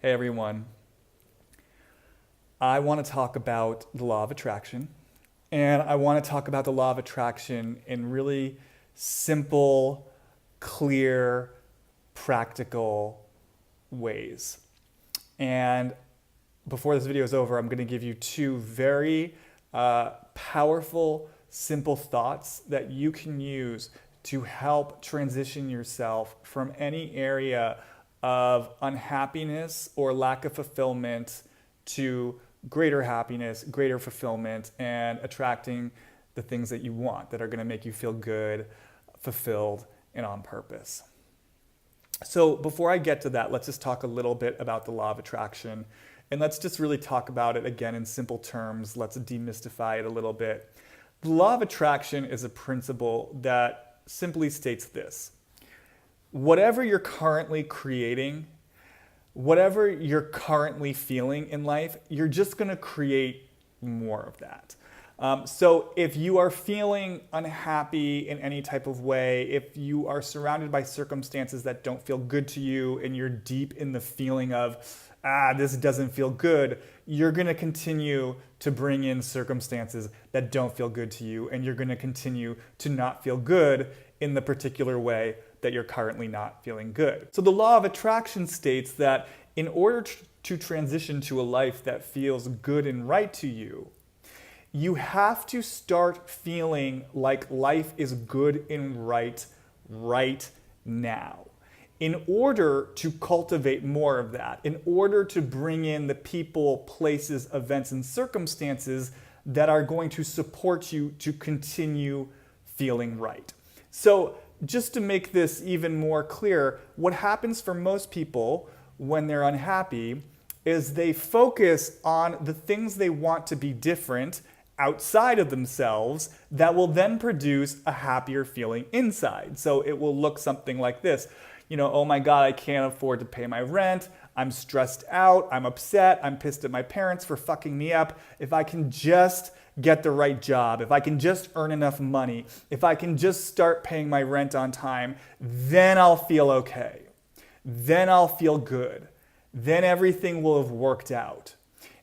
Hey everyone. I want to talk about the law of attraction, and I want to talk about the law of attraction in really simple, clear, practical ways. And before this video is over, I'm going to give you two very powerful, simple thoughts that you can use to help transition yourself from any area of unhappiness or lack of fulfillment to greater happiness, greater fulfillment, and attracting the things that you want that are going to make you feel good, fulfilled, and on purpose. So before I get to that, let's just talk a little bit about the law of attraction. And let's just really talk about it again in simple terms. Let's demystify it a little bit. The law of attraction is a principle that simply states this: whatever you're currently creating, whatever you're currently feeling in life, you're just going to create more of that. So if you are feeling unhappy in any type of way, if you are surrounded by circumstances that don't feel good to you and you're deep in the feeling of, this doesn't feel good, you're going to continue to bring in circumstances that don't feel good to you, and you're going to continue to not feel good in the particular way that you're currently not feeling good. So the law of attraction states that in order to transition to a life that feels good and right to you, you have to start feeling like life is good and right now. In order to cultivate more of that, in order to bring in the people, places, events, and circumstances that are going to support you to continue feeling right. So just to make this even more clear, what happens for most people when they're unhappy is they focus on the things they want to be different outside of themselves that will then produce a happier feeling inside. So it will look something like this. Oh my God, I can't afford to pay my rent. I'm stressed out. I'm upset. I'm pissed at my parents for fucking me up. If I can just get the right job, if I can just earn enough money, if I can just start paying my rent on time, then I'll feel okay. Then I'll feel good. Then everything will have worked out.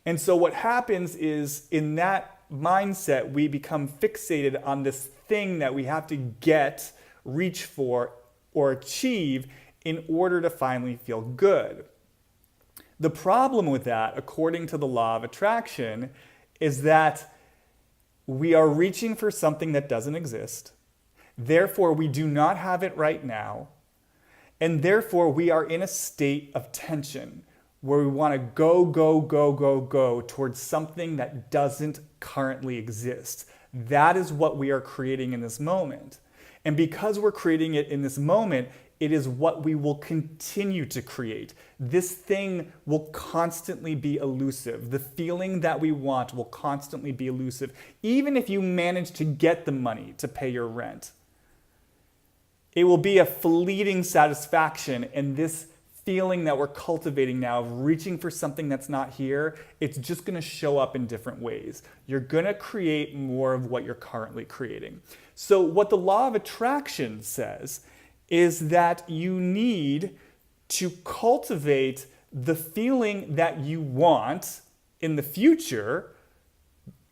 And so what happens is, in that mindset, we become fixated on this thing that we have to get, reach for, or achieve in order to finally feel good. The problem with that, according to the law of attraction, is that we are reaching for something that doesn't exist. Therefore, we do not have it right now. And therefore, we are in a state of tension where we want to go towards something that doesn't currently exist. That is what we are creating in this moment. And because we're creating it in this moment, it is what we will continue to create. This thing will constantly be elusive. The feeling that we want will constantly be elusive, even if you manage to get the money to pay your rent. It will be a fleeting satisfaction, and this feeling that we're cultivating now of reaching for something that's not here, it's just going to show up in different ways. You're going to create more of what you're currently creating. So what the law of attraction says is that you need to cultivate the feeling that you want in the future,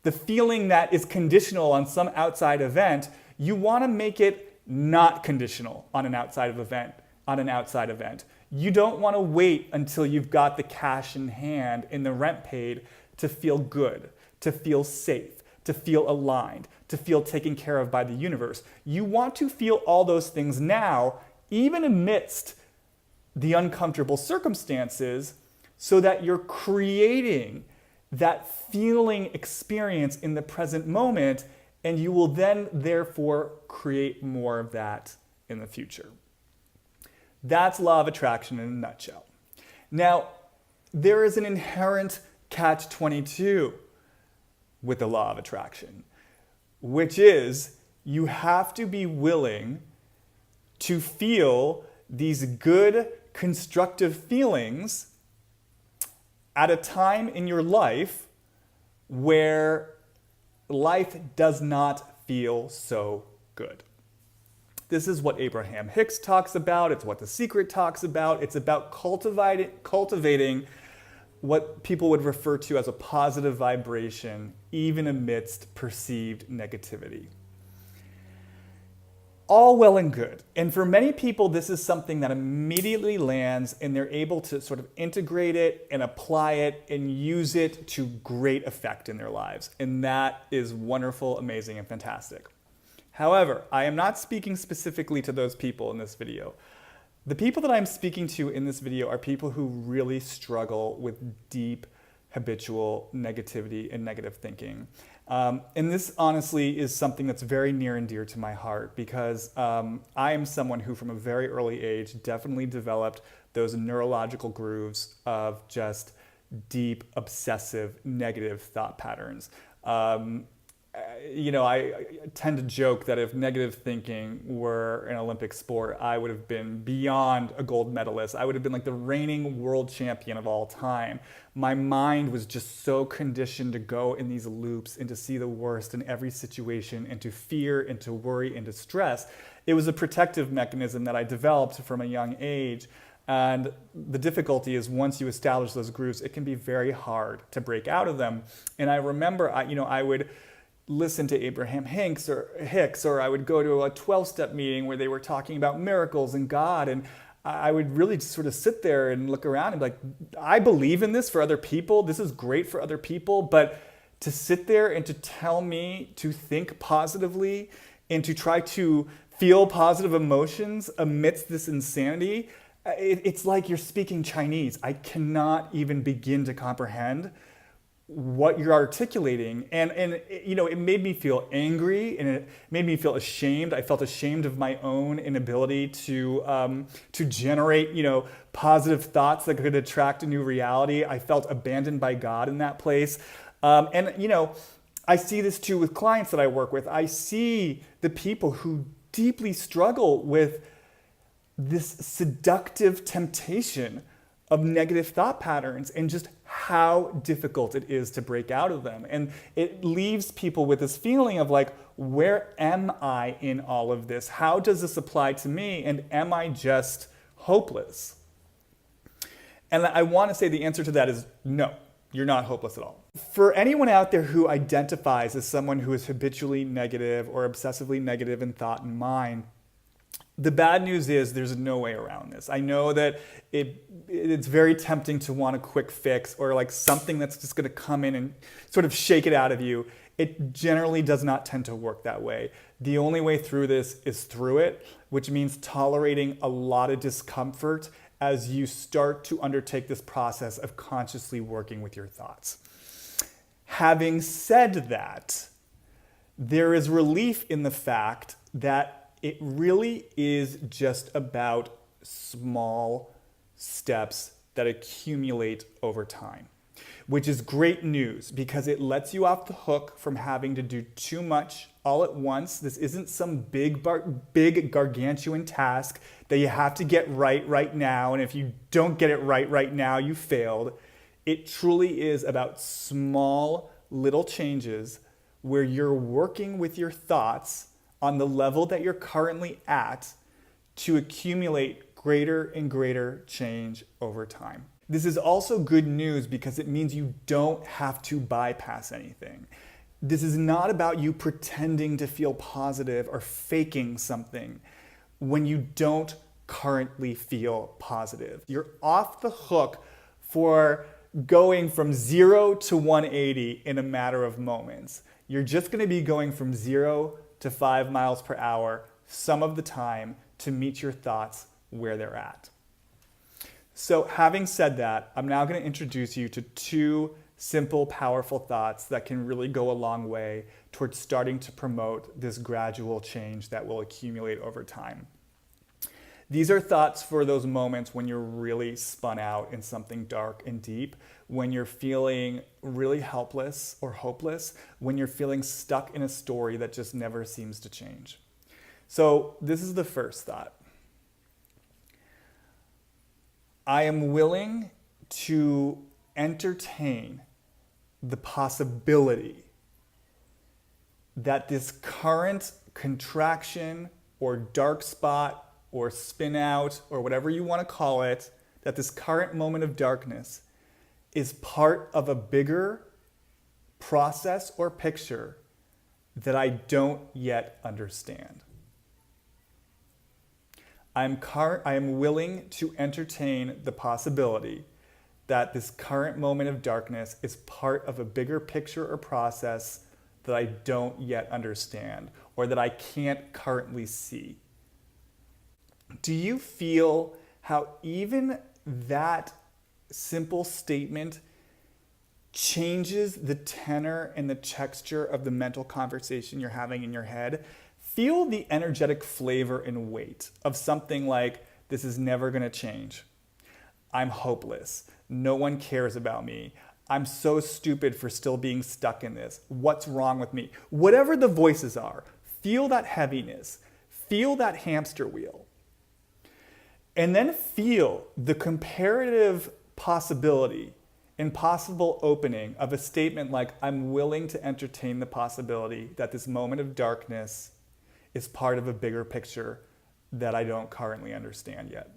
the feeling that is conditional on some outside event. You want to make it not conditional on an outside event. You don't want to wait until you've got the cash in hand and the rent paid to feel good, to feel safe, to feel aligned, to feel taken care of by the universe. You want to feel all those things now, even amidst the uncomfortable circumstances, so that you're creating that feeling experience in the present moment, and you will then therefore create more of that in the future. That's law of attraction in a nutshell. Now, there is an inherent catch-22 with the law of attraction, which is you have to be willing to feel these good, constructive feelings at a time in your life where life does not feel so good. This is what Abraham Hicks talks about. It's what The Secret talks about. It's about cultivating what people would refer to as a positive vibration, even amidst perceived negativity. All well and good. And for many people, this is something that immediately lands and they're able to sort of integrate it and apply it and use it to great effect in their lives. And that is wonderful, amazing, and fantastic. However, I am not speaking specifically to those people in this video. The people that I'm speaking to in this video are people who really struggle with deep habitual negativity and negative thinking. And this honestly is something that's very near and dear to my heart because I am someone who from a very early age definitely developed those neurological grooves of just deep, obsessive, negative thought patterns. I tend to joke that if negative thinking were an Olympic sport, I would have been beyond a gold medalist. I would have been like the reigning world champion of all time. My mind was just so conditioned to go in these loops and to see the worst in every situation and to fear and to worry and to stress. It was a protective mechanism that I developed from a young age. And the difficulty is once you establish those grooves, it can be very hard to break out of them. And I remember, I would listen to Abraham Hicks, or I would go to a 12-step meeting where they were talking about miracles and God, and I would really just sort of sit there and look around and be like, I believe in this for other people. This is great for other people, but to sit there and to tell me to think positively and to try to feel positive emotions amidst this insanity, it's like you're speaking Chinese. I cannot even begin to comprehend what you're articulating. And it made me feel angry and it made me feel ashamed. I felt ashamed of my own inability to generate, positive thoughts that could attract a new reality. I felt abandoned by God in that place. I see this too with clients that I work with. I see the people who deeply struggle with this seductive temptation of negative thought patterns and just how difficult it is to break out of them. And it leaves people with this feeling of like, where am I in all of this? How does this apply to me? And am I just hopeless? And I want to say the answer to that is no, you're not hopeless at all. For anyone out there who identifies as someone who is habitually negative or obsessively negative in thought and mind, the bad news is there's no way around this. I know that it's very tempting to want a quick fix or like something that's just going to come in and sort of shake it out of you. It generally does not tend to work that way. The only way through this is through it, which means tolerating a lot of discomfort as you start to undertake this process of consciously working with your thoughts. Having said that, there is relief in the fact that it really is just about small steps that accumulate over time, which is great news because it lets you off the hook from having to do too much all at once. This isn't some big gargantuan task that you have to get right now. And if you don't get it right now, you failed. It truly is about small little changes where you're working with your thoughts on the level that you're currently at to accumulate greater and greater change over time. This is also good news because it means you don't have to bypass anything. This is not about you pretending to feel positive or faking something when you don't currently feel positive. You're off the hook for going from 0 to 180 in a matter of moments. You're just going to be going from 0 to 5 miles per hour some of the time to meet your thoughts where they're at. So having said that, I'm now going to introduce you to 2 simple, powerful thoughts that can really go a long way towards starting to promote this gradual change that will accumulate over time. These are thoughts for those moments when you're really spun out in something dark and deep, when you're feeling really helpless or hopeless, when you're feeling stuck in a story that just never seems to change. So this is the first thought. I am willing to entertain the possibility that this current contraction or dark spot or spin out or whatever you want to call it, that this current moment of darkness is part of a bigger process or picture that I don't yet understand. I am willing to entertain the possibility that this current moment of darkness is part of a bigger picture or process that I don't yet understand or that I can't currently see. Do you feel how even that simple statement changes the tenor and the texture of the mental conversation you're having in your head? Feel the energetic flavor and weight of something like, this is never going to change. I'm hopeless. No one cares about me. I'm so stupid for still being stuck in this. What's wrong with me? Whatever the voices are, feel that heaviness. Feel that hamster wheel. And then feel the comparative possibility and possible opening of a statement like, I'm willing to entertain the possibility that this moment of darkness is part of a bigger picture that I don't currently understand yet.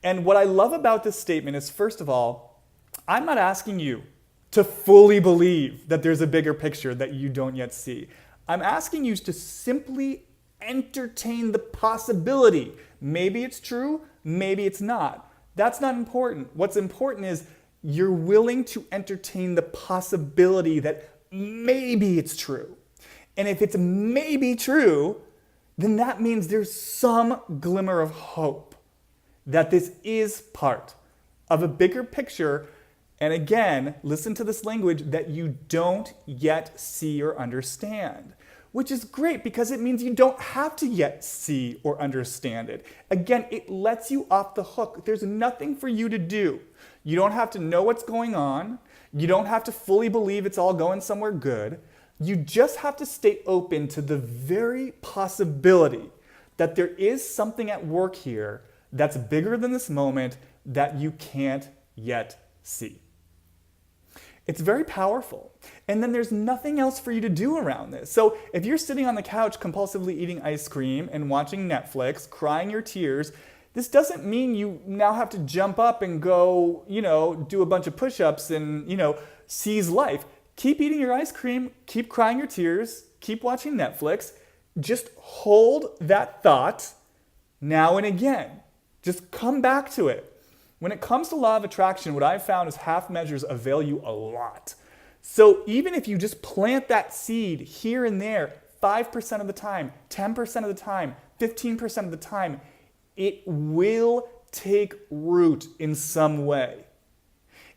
And what I love about this statement is, first of all, I'm not asking you to fully believe that there's a bigger picture that you don't yet see. I'm asking you to simply entertain the possibility. Maybe it's true, maybe it's not. That's not important. What's important is you're willing to entertain the possibility that maybe it's true. And if it's maybe true, then that means there's some glimmer of hope that this is part of a bigger picture. And again, listen to this language, that you don't yet see or understand, which is great because it means you don't have to yet see or understand it. Again, it lets you off the hook. There's nothing for you to do. You don't have to know what's going on. You don't have to fully believe it's all going somewhere good. You just have to stay open to the very possibility that there is something at work here that's bigger than this moment that you can't yet see. It's very powerful. And then there's nothing else for you to do around this. So if you're sitting on the couch compulsively eating ice cream and watching Netflix, crying your tears, this doesn't mean you now have to jump up and go, do a bunch of push-ups and, seize life. Keep eating your ice cream, keep crying your tears, keep watching Netflix. Just hold that thought now and again. Just come back to it. When it comes to law of attraction, what I've found is half measures avail you a lot. So even if you just plant that seed here and there, 5% of the time, 10% of the time, 15% of the time, it will take root in some way.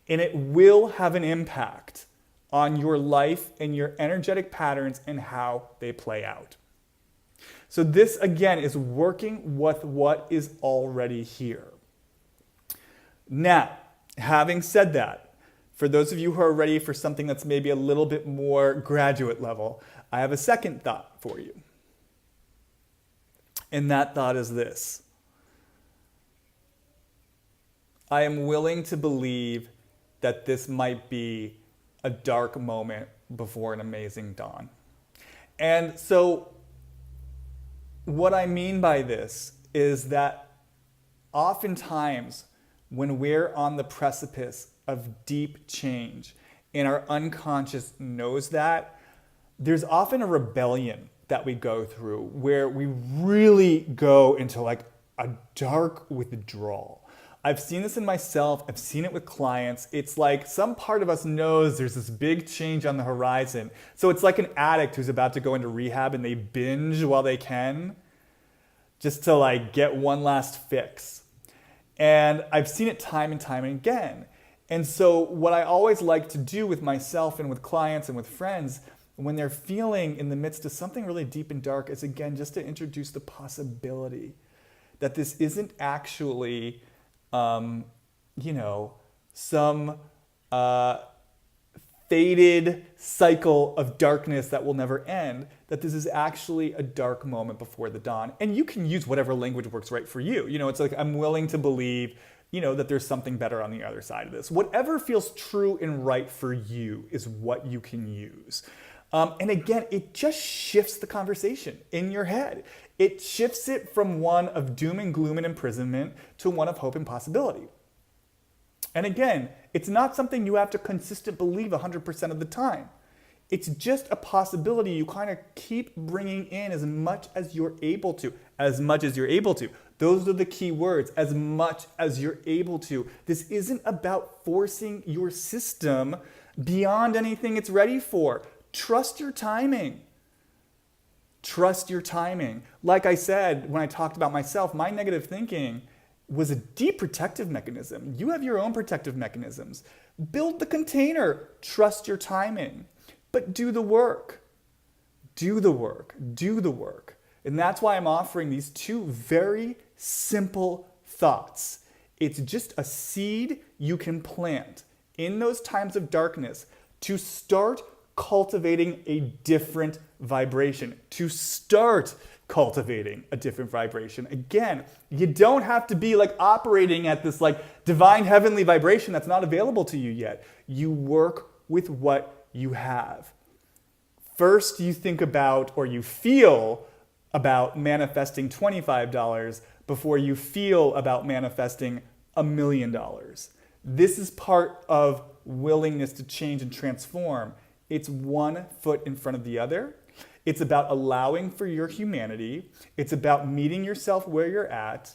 And it will have an impact on your life and your energetic patterns and how they play out. So this, again, is working with what is already here. Now, having said that, for those of you who are ready for something that's maybe a little bit more graduate level, I have a second thought for you. And that thought is this. I am willing to believe that this might be a dark moment before an amazing dawn. And so what I mean by this is that oftentimes when we're on the precipice of deep change and our unconscious knows that, there's often a rebellion that we go through where we really go into like a dark withdrawal. I've seen this in myself. I've seen it with clients. It's like some part of us knows there's this big change on the horizon. So it's like an addict who's about to go into rehab and they binge while they can just to like get one last fix. And I've seen it time and time again. And so what I always like to do with myself and with clients and with friends when they're feeling in the midst of something really deep and dark is, again, just to introduce the possibility that this isn't actually some faded cycle of darkness that will never end, that this is actually a dark moment before the dawn. And you can use whatever language works right for you. It's like, I'm willing to believe, that there's something better on the other side of this. Whatever feels true and right for you is what you can use. And again, it just shifts the conversation in your head. It shifts it from one of doom and gloom and imprisonment to one of hope and possibility. And again, it's not something you have to consistently believe 100% of the time. It's just a possibility you kind of keep bringing in as much as you're able to. As much as you're able to. Those are the key words, as much as you're able to. This isn't about forcing your system beyond anything it's ready for. Trust your timing. Trust your timing. Like I said, when I talked about myself, my negative thinking was a deep protective mechanism. You have your own protective mechanisms. Build the container. Trust your timing. But do the work. Do the work. Do the work. And that's why I'm offering these two very simple thoughts. It's just a seed you can plant in those times of darkness to start cultivating a different vibration, to start cultivating a different vibration. Again, you don't have to be like operating at this like divine heavenly vibration that's not available to you yet. You work with what you have. First, you think about or you feel about manifesting $25 before you feel about manifesting $1 million. This is part of willingness to change and transform. It's one foot in front of the other. It's about allowing for your humanity. It's about meeting yourself where you're at.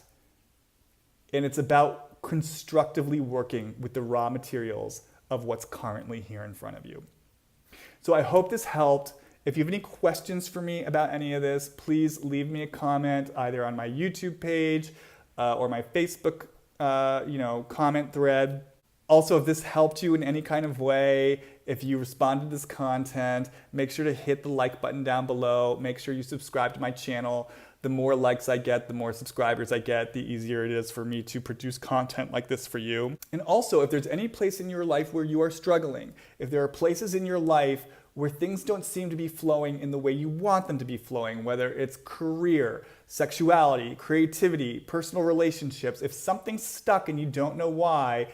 And it's about constructively working with the raw materials of what's currently here in front of you. So I hope this helped. If you have any questions for me about any of this, please leave me a comment either on my YouTube page or my Facebook comment thread. Also, if this helped you in any kind of way, if you respond to this content, make sure to hit the like button down below. Make sure you subscribe to my channel. The more likes I get, the more subscribers I get, the easier it is for me to produce content like this for you. And also, if there's any place in your life where you are struggling, if there are places in your life where things don't seem to be flowing in the way you want them to be flowing, whether it's career, sexuality, creativity, personal relationships, if something's stuck and you don't know why,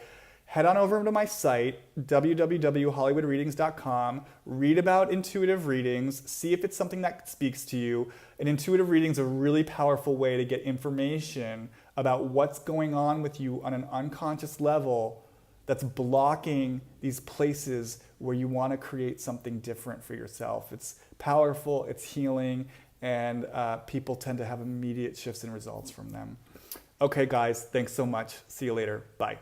head on over to my site, www.hollywoodreadings.com, read about intuitive readings, see if it's something that speaks to you. An intuitive reading is a really powerful way to get information about what's going on with you on an unconscious level that's blocking these places where you want to create something different for yourself. It's powerful, it's healing, and people tend to have immediate shifts in results from them. Okay, guys, thanks so much. See you later. Bye.